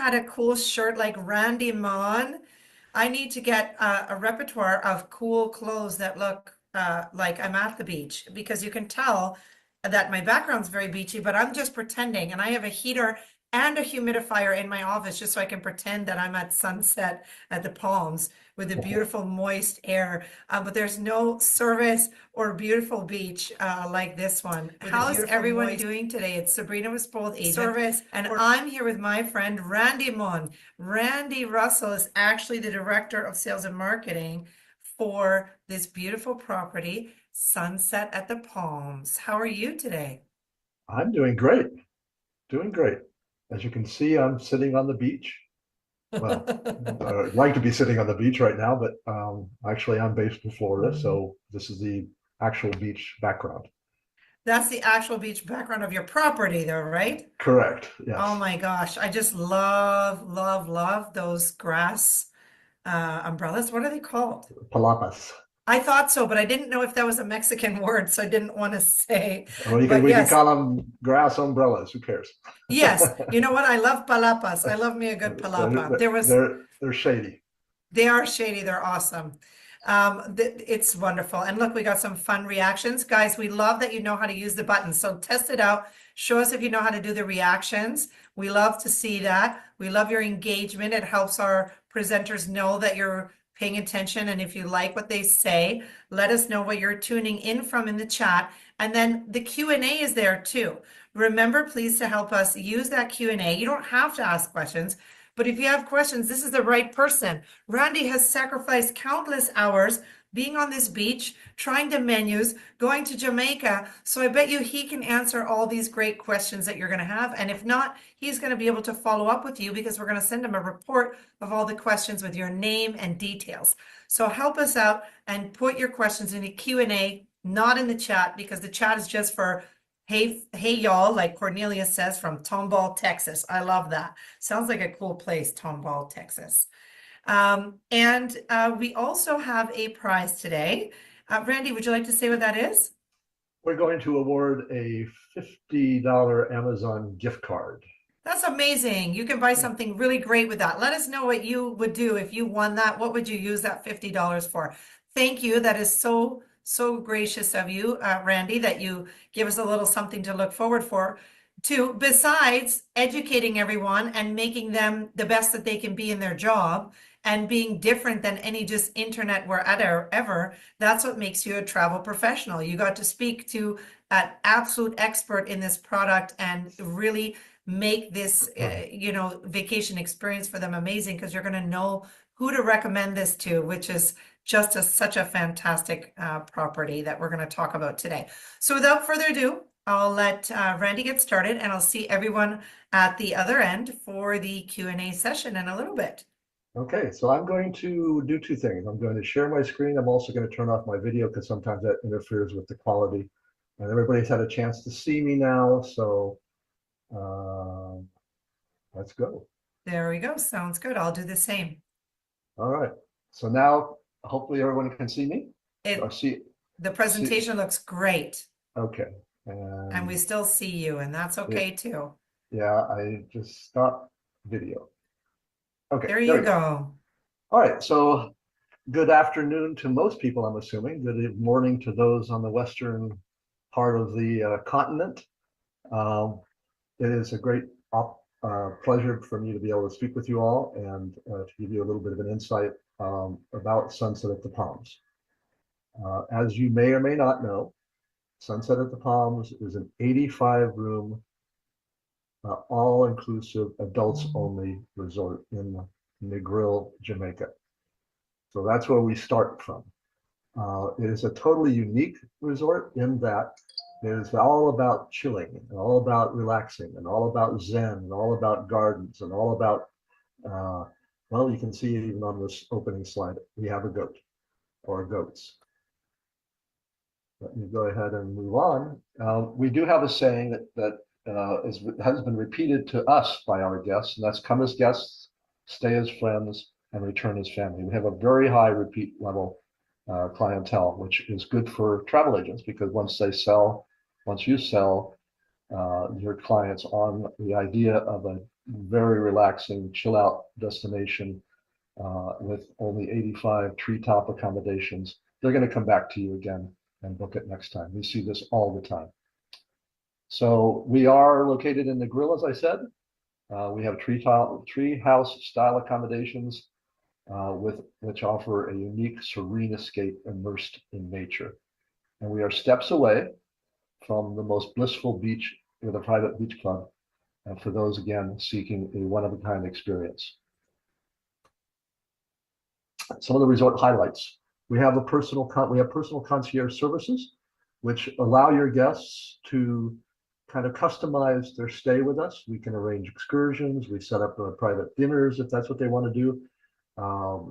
had a cool shirt like Randy Mon, I need to get a repertoire of cool clothes that look like I'm at the beach because you can tell that my background's very beachy, but I'm just pretending. And I have a heater and a humidifier in my office just so I can pretend that I'm at sunset at the Palms with the beautiful moist air. But there's no service or beautiful beach like this one. How's everyone doing today? It's Sabrina with both agent service, and I'm here with my friend Randy Mon. Randy Russell is actually the director of sales and marketing for this beautiful property, Sunset at the Palms. How are you today? I'm doing great, doing great. As you can see, I'm sitting on the beach. Well, I'd like to be sitting on the beach right now, but actually I'm based in Florida, so this is the actual beach background. That's the actual beach background of your property, though, right? Correct, Oh yes. my gosh, I just love, love, love those grass umbrellas. What are they called? Palapas. I thought so, but I didn't know if that was a Mexican word, so I didn't want to say. Or But we can yes, call them grass umbrellas. Who cares? yes. You know what? I love palapas. I love me a good palapa. They're shady. They are shady. They're awesome. It's wonderful. And look, we got some fun reactions. Guys, we love that you know how to use the buttons. So test it out. Show us if you know how to do the reactions. We love to see that. We love your engagement. It helps our presenters know that you're paying attention. And if you like what they say, let us know what you're tuning in from in the chat. And then the Q&A is there too. Remember, please, to help us use that Q&A. You don't have to ask questions. But if you have questions, this is the right person. Randy has sacrificed countless hours being on this beach, trying the menus, going to Jamaica. So I bet you he can answer all these great questions that you're going to have. And if not, he's going to be able to follow up with you because we're going to send him a report of all the questions with your name and details. So help us out and put your questions in the Q&A, not in the chat, because the chat is just for hey y'all, like Cornelia says, from Tomball, Texas. I love that. Sounds like a cool place, Tomball, Texas. And we also have a prize today. Randy, would you like to say what that is? We're going to award a $50 Amazon gift card. That's amazing. You can buy something really great with that. Let us know what you would do if you won that. What would you use that $50 for? Thank you. That is so gracious of you, Randy, that you give us a little something to look forward to, besides educating everyone and making them the best that they can be in their job and being different than any just internet wherever ever. That's what makes you a travel professional. You got to speak to an absolute expert in this product and really make this vacation experience for them amazing, because you're going to know who to recommend this to, which is just such a fantastic property that we're going to talk about today. So without further ado, I'll let Randy get started, and I'll see everyone at the other end for the Q&A session in a little bit. Okay, so I'm going to do two things. I'm going to share my screen. I'm also going to turn off my video because sometimes that interferes with the quality. And everybody's had a chance to see me now, so let's go. There we go. Sounds good. I'll do the same. All right. So now hopefully everyone can see me. The presentation looks great. Okay. And we still see you, and that's okay too. Yeah, I just stopped video. Okay. There you go. All right. So good afternoon to most people, I'm assuming. Good morning to those on the western part of the continent. It is a great pleasure for me to be able to speak with you all and to give you a little bit of an insight about Sunset at the Palms. As you may or may not know, Sunset at the Palms is an 85-room, all-inclusive, adults-only resort in Negril, Jamaica. So that's where we start from. It is a totally unique resort in that it is all about chilling and all about relaxing and all about Zen and all about gardens and all about, well, you can see even on this opening slide, we have a goat or goats. Let me go ahead and move on. We do have a saying that has been repeated to us by our guests, and that's come as guests, stay as friends, and return as family. We have a very high repeat level clientele, which is good for travel agents because once you sell your clients on the idea of a very relaxing, chill out destination with only 85 treetop accommodations, they're going to come back to you again and book it next time. We see this all the time. So we are located in Negril, as I said. We have tree house style accommodations with which offer a unique serene escape immersed in nature. And we are steps away from the most blissful beach with a private beach club. And for those, again, seeking a one-of-a-kind experience. Some of the resort highlights. We have personal concierge services, which allow your guests to kind of customize their stay with us. We can arrange excursions. We set up private dinners if that's what they want to do.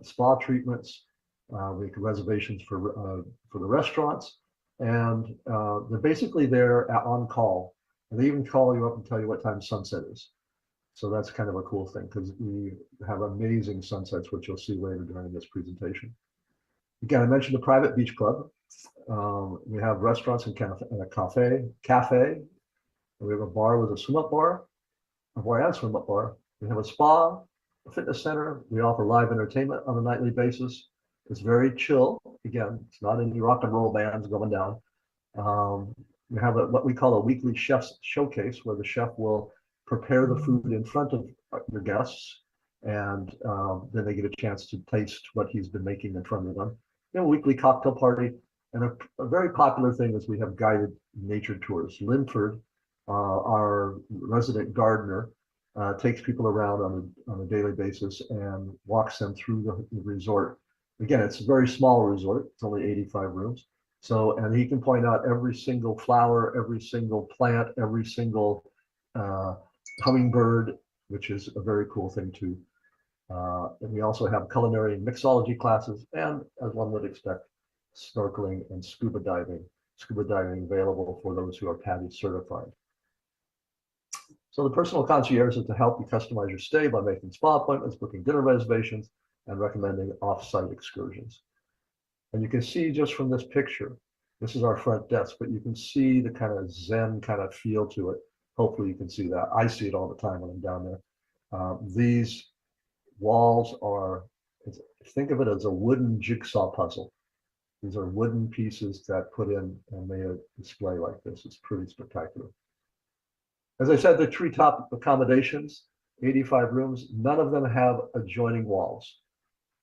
Spa treatments. We can reservations for the restaurants, and they're basically there on call. And they even call you up and tell you what time sunset is. So that's kind of a cool thing because we have amazing sunsets, which you'll see later during this presentation. Again, I mentioned the private beach club. We have restaurants and a cafe. We have a bar with a swim-up bar, a bar and swim-up bar. We have a spa, a fitness center. We offer live entertainment on a nightly basis. It's very chill. Again, it's not any rock and roll bands going down. We have what we call a weekly chef's showcase, where the chef will prepare the food in front of your guests, and then they get a chance to taste what he's been making in front of them. We have a weekly cocktail party, and a very popular thing is we have guided nature tours. Linford, our resident gardener, takes people around on a daily basis and walks them through the resort. Again, it's a very small resort. It's only 85 rooms. So, and he can point out every single flower, every single plant, every single hummingbird, which is a very cool thing too. And we also have culinary and mixology classes, and as one would expect, snorkeling and scuba diving. Scuba diving available for those who are PADI certified. So the personal concierge is to help you customize your stay by making spa appointments, booking dinner reservations, and recommending off-site excursions. And you can see just from this picture, this is our front desk, but you can see the kind of Zen kind of feel to it. Hopefully you can see that. I see it all the time when I'm down there. These walls are, think of it as a wooden jigsaw puzzle. These are wooden pieces that put in and made a display like this. It's pretty spectacular. As I said, the treetop accommodations, 85 rooms, none of them have adjoining walls.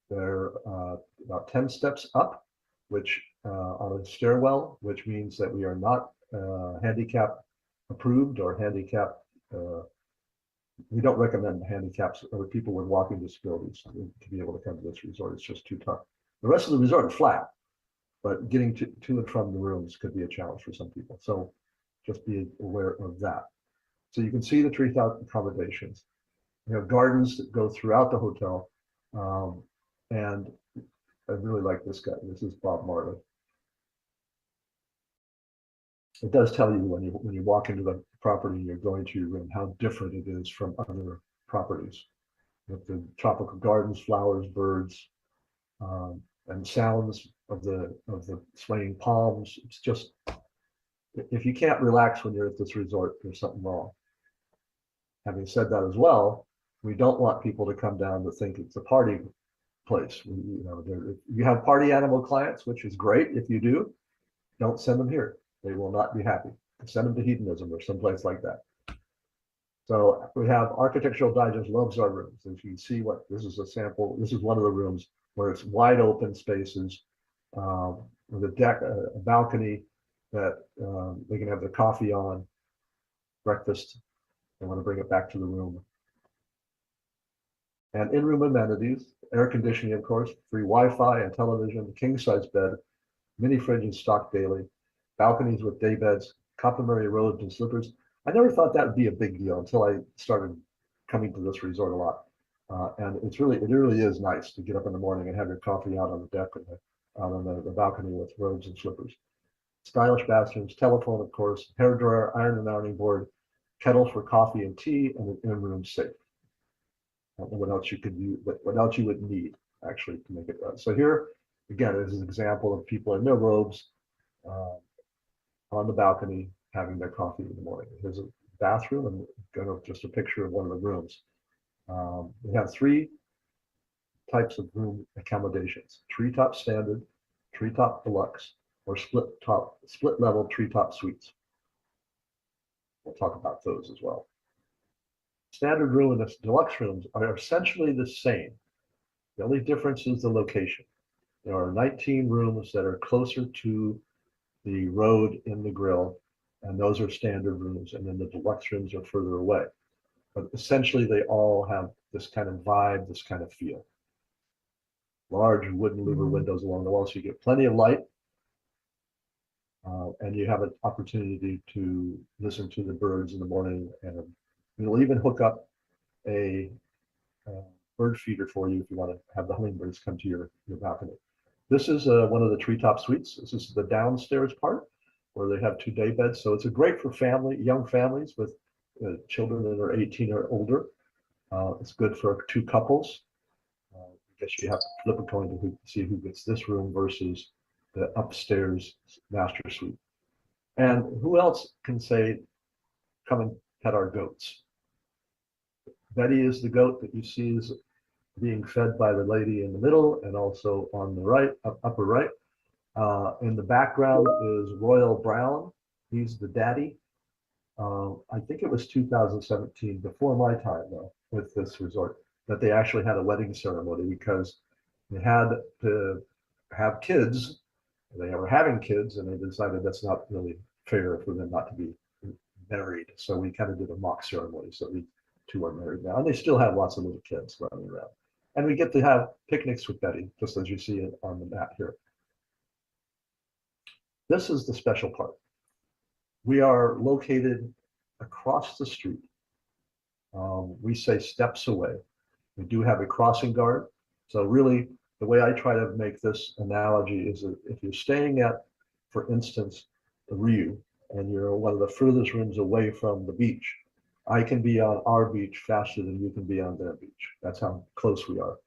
They're about 10 steps up, which on a stairwell, which means that we are not handicap approved or handicap. We don't recommend handicaps or people with walking disabilities to be able to come to this resort. It's just too tough. The rest of the resort is flat, but getting to and from the rooms could be a challenge for some people. So just be aware of that. So you can see the treetop accommodations. We have gardens that go throughout the hotel. And I really like this guy. This is Bob Marley. It does tell you when you walk into the property and you're going to your room how different it is from other properties. With the tropical gardens, flowers, birds, and sounds of the swaying palms. It's just, if you can't relax when you're at this resort, there's something wrong. Having said that as well, we don't want people to come down to think it's a party place. You have party animal clients, which is great. If you do, don't send them here. They will not be happy. Send them to hedonism or someplace like that. So we have Architectural Digest loves our rooms. As you can see, this is a sample. This is one of the rooms where it's wide open spaces with a deck, a balcony that they can have their coffee on, breakfast. They want to bring it back to the room. And in-room amenities, air conditioning, of course, free Wi-Fi and television, king-size bed, mini fridge and stocked daily, balconies with day beds, complimentary robes and slippers. I never thought that would be a big deal until I started coming to this resort a lot. And it really is nice to get up in the morning and have your coffee out on the deck and out on the balcony with robes and slippers. Stylish bathrooms, telephone, of course, hair dryer, iron and ironing board, kettle for coffee and tea, and an in-room safe. I don't know what else you could use, what else you would need actually to make it run. So here, again, this is an example of people in their robes on the balcony having their coffee in the morning. Here's a bathroom and just a picture of one of the rooms. We have three types of room accommodations: treetop standard, treetop deluxe, or split level treetop suites. We'll talk about those as well. Standard room and the deluxe rooms are essentially the same. The only difference is the location. There are 19 rooms that are closer to the road in Negril, and those are standard rooms, and then the deluxe rooms are further away. But essentially, they all have this kind of vibe, this kind of feel. Large wooden louver windows along the wall, so you get plenty of light, and you have an opportunity to listen to the birds in the morning, and we'll even hook up a bird feeder for you if you want to have the hummingbirds come to your balcony. This is one of the treetop suites. This is the downstairs part where they have 2 day beds. So it's great for young families with children that are 18 or older. It's good for 2 couples. I guess you have to flip a coin to see who gets this room versus the upstairs master suite. And who else can say, come and pet our goats? Betty is the goat that you see is being fed by the lady in the middle and also on the right, upper right. In the background is Royal Brown. He's the daddy. I think it was 2017, before my time though, with this resort, that they actually had a wedding ceremony because they had to have kids. They were having kids, and they decided that's not really fair for them not to be married. So we kind of did a mock ceremony. So we 2 are married now, and they still have lots of little kids running around. And we get to have picnics with Betty, just as you see it on the map here. This is the special part. We are located across the street. We say steps away. We do have a crossing guard. So really, the way I try to make this analogy is that if you're staying at, for instance, the Rio, and you're one of the furthest rooms away from the beach, I can be on our beach faster than you can be on their beach. That's how close we are.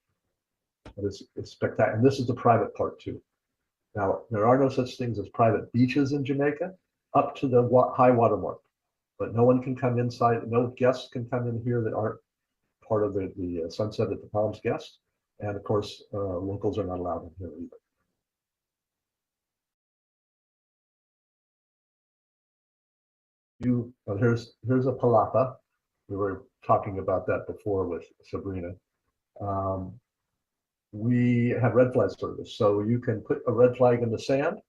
But it's spectacular. And this is the private part too. Now, there are no such things as private beaches in Jamaica up to the high water mark, but no one can come inside. No guests can come in here that aren't part of the Sunset at the Palms guests. And of course, locals are not allowed in here either. Here's a palapa. We were talking about that before with Sabrina. We have red flag service, so you can put a red flag in the sand,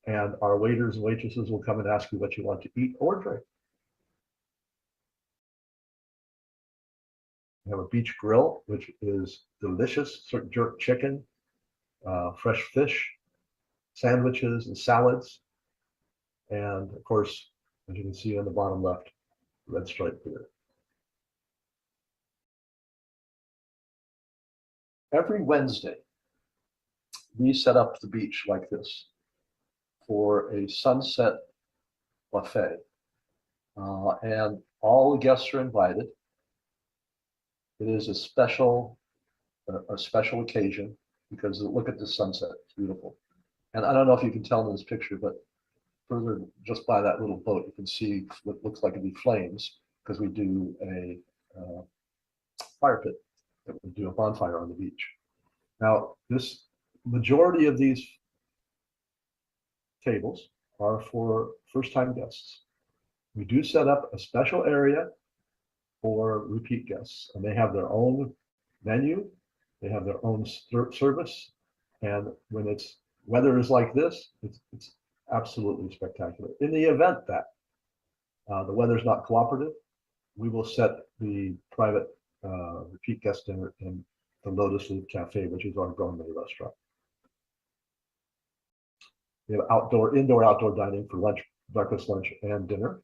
and our waiters and waitresses will come and ask you what you want to eat or drink. We have a beach grill, which is delicious jerk chicken, fresh fish, sandwiches and salads, and of course, as you can see on the bottom left, red stripe beer. Every Wednesday, we set up the beach like this for a sunset buffet, and all the guests are invited. It is a special occasion because look at the sunset, it's beautiful. And I don't know if you can tell in this picture, but further just by that little boat, you can see what looks like it'd be flames because we do a fire pit that we do a bonfire on the beach. Now, this majority of these tables are for first-time guests. We do set up a special area for repeat guests, and they have their own menu, they have their own service, and when it's weather is like this, it's absolutely spectacular. In the event that the weather's not cooperative, we will set the private repeat guest dinner in the Lotus Leaf Cafe, which is our gourmet restaurant. We have indoor, outdoor dining for lunch, breakfast, lunch, and dinner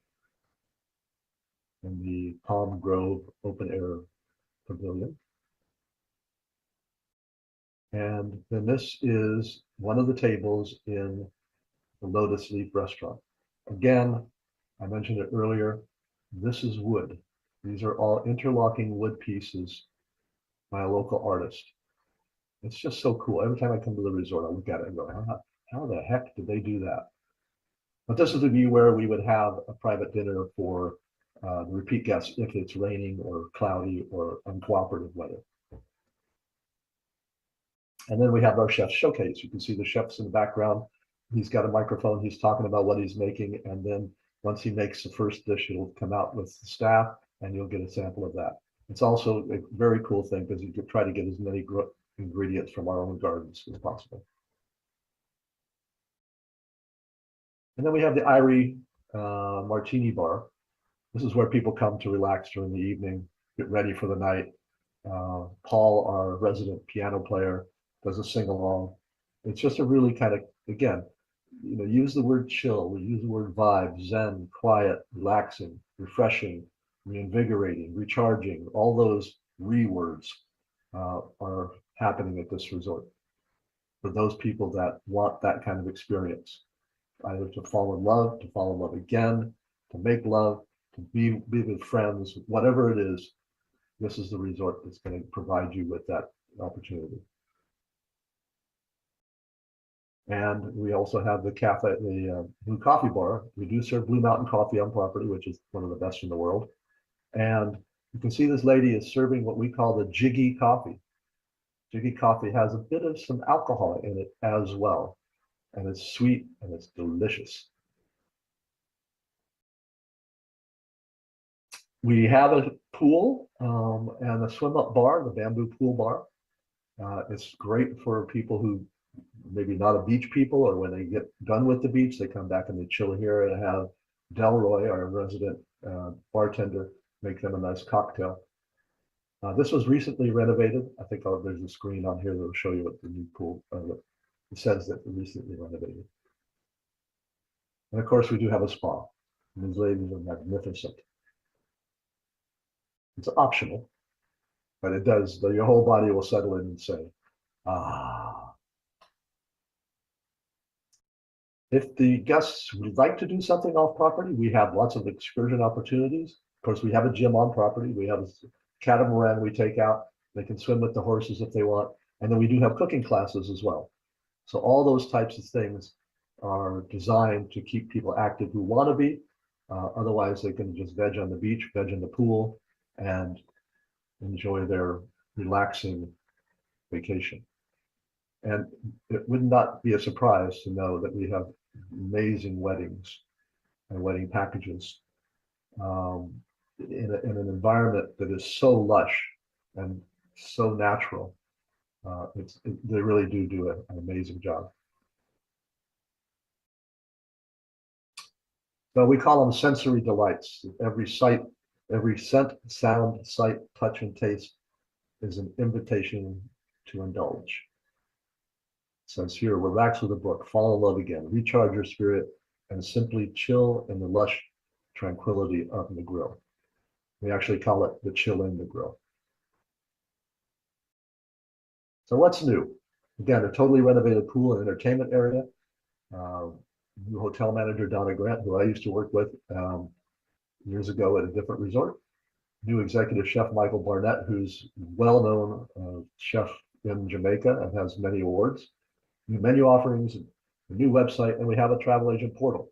in the Palm Grove Open Air Pavilion. And then this is one of the tables in the Lotus Leaf restaurant. Again, I mentioned it earlier, this is wood. These are all interlocking wood pieces by a local artist. It's just so cool. Every time I come to the resort, I look at it and go, how the heck did they do that? But this is the view where we would have a private dinner for the repeat guests if it's raining or cloudy or uncooperative weather. And then we have our chef showcase. You can see the chefs in the background. He's got a microphone. He's talking about what he's making. And then once he makes the first dish, it'll come out with the staff and you'll get a sample of that. It's also a very cool thing because you could try to get as many ingredients from our own gardens as possible. And then we have the Irie Martini Bar. This is where people come to relax during the evening, get ready for the night. Paul, our resident piano player, does a sing along. It's just a really kind of, again, use the word chill, we use the word vibe, zen, quiet, relaxing, refreshing, reinvigorating, recharging. All those words are happening at this resort for those people that want that kind of experience, either to fall in love again, to make love, to be with friends, whatever it is. This is the resort that's going to provide you with that opportunity. And we also have the cafe, the Blue Coffee Bar. We do serve Blue Mountain coffee on property, which is one of the best in the world. And you can see this lady is serving what we call the jiggy coffee. Jiggy coffee has a bit of some alcohol in it as well. And it's sweet and it's delicious. We have a pool and a swim up bar, the bamboo pool bar. It's great for people who maybe not a beach people, or when they get done with the beach, they come back and they chill here and have Delroy, our resident bartender, make them a nice cocktail. This was recently renovated. I think there's a screen on here that will show you what the new pool, it says that recently renovated. And of course, we do have a spa. And these ladies are magnificent. It's optional, but it does, your whole body will settle in and say, ah. If the guests would like to do something off property, we have lots of excursion opportunities. Of course, we have a gym on property. We have a catamaran we take out. They can swim with the horses if they want. And then we do have cooking classes as well. So all those types of things are designed to keep people active who want to be. Otherwise, they can just veg on the beach, veg in the pool, and enjoy their relaxing vacation. And it would not be a surprise to know that we have amazing weddings and wedding packages in an environment that is so lush and so natural. They really do an amazing job. So we call them sensory delights. Every sight, every scent, sound, sight, touch, and taste is an invitation to indulge. It says here, relax with a book, fall in love again, recharge your spirit, and simply chill in the lush tranquility of Negril. We actually call it the chill in Negril. So what's new? Again, a totally renovated pool and entertainment area. New hotel manager, Donna Grant, who I used to work with years ago at a different resort. New executive chef, Michael Barnett, who's well-known chef in Jamaica and has many awards. New menu offerings, a new website, and we have a travel agent portal,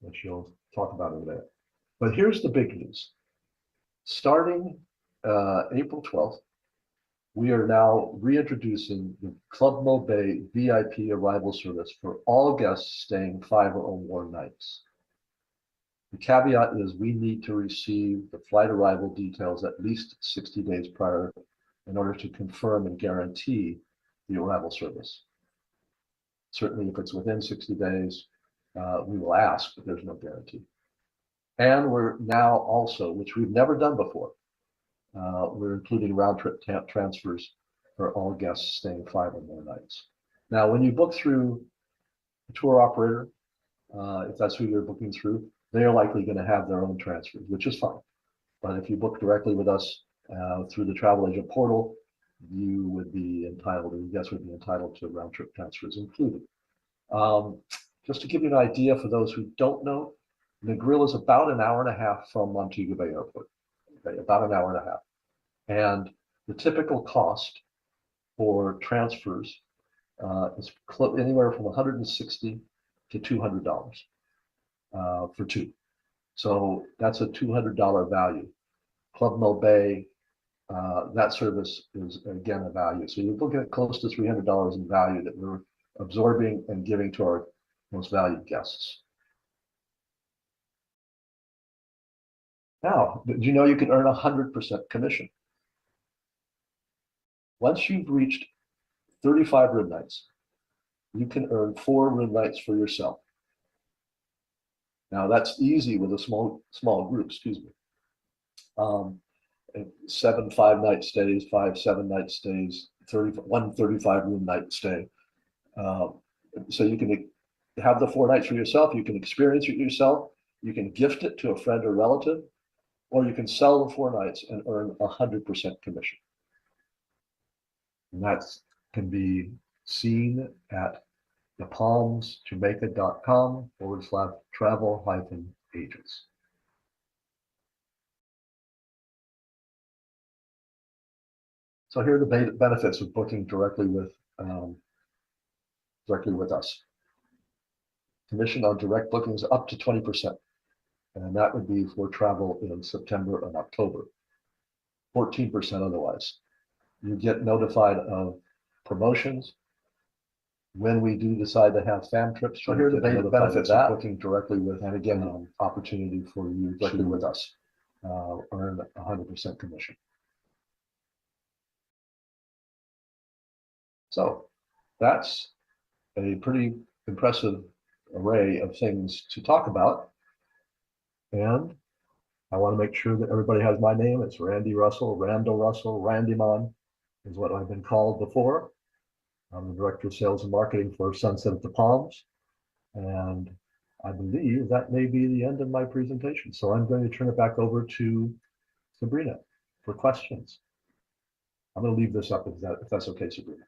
which you'll talk about in a minute. But here's the big news. Starting April 12th, we are now reintroducing the Club Mo Bay VIP arrival service for all guests staying 5 or more nights. The caveat is we need to receive the flight arrival details at least 60 days prior in order to confirm and guarantee the arrival service. Certainly, if it's within 60 days, we will ask, but there's no guarantee. And we're now also, which we've never done before, we're including round trip transfers for all guests staying 5 or more nights. Now, when you book through a tour operator, if that's who you're booking through, they are likely going to have their own transfers, which is fine. But if you book directly with us through the travel agent portal, you would be entitled, or your guests would be entitled to round trip transfers included. Just to give you an idea for those who don't know, Negril is about an hour and a half from Montego Bay Airport. Okay, about an hour and a half. And the typical cost for transfers is anywhere from $160 to $200 for two. So that's a $200 value. Club Mo Bay, that service is again a value. So you're looking at close to $300 in value that we're absorbing and giving to our most valued guests. Now, do you know you can earn 100% commission? Once you've reached 35 room nights, you can earn 4 room nights for yourself. Now that's easy with a small group, excuse me. 7 5-night stays, 5 7-night stays, 1 35 room night stay. So you can have the 4 nights for yourself. You can experience it yourself. You can gift it to a friend or relative, or you can sell the 4 nights and earn 100% commission. And that can be seen at thepalmsjamaica.com/travel-agents. So here are the benefits of booking directly with us. Commission on direct bookings up to 20%. And that would be for travel in September and October. 14% otherwise. You get notified of promotions. When we do decide to have fam trips, so here are the benefits of booking directly with, and again, opportunity for you directly with us, earn 100% commission. So that's a pretty impressive array of things to talk about. And I want to make sure that everybody has my name. It's Randy Russell, Randall Russell, Randymon is what I've been called before. I'm the Director of Sales and Marketing for Sunset at the Palms. And I believe that may be the end of my presentation. So I'm going to turn it back over to Sabrina for questions. I'm going to leave this up if that's okay, Sabrina.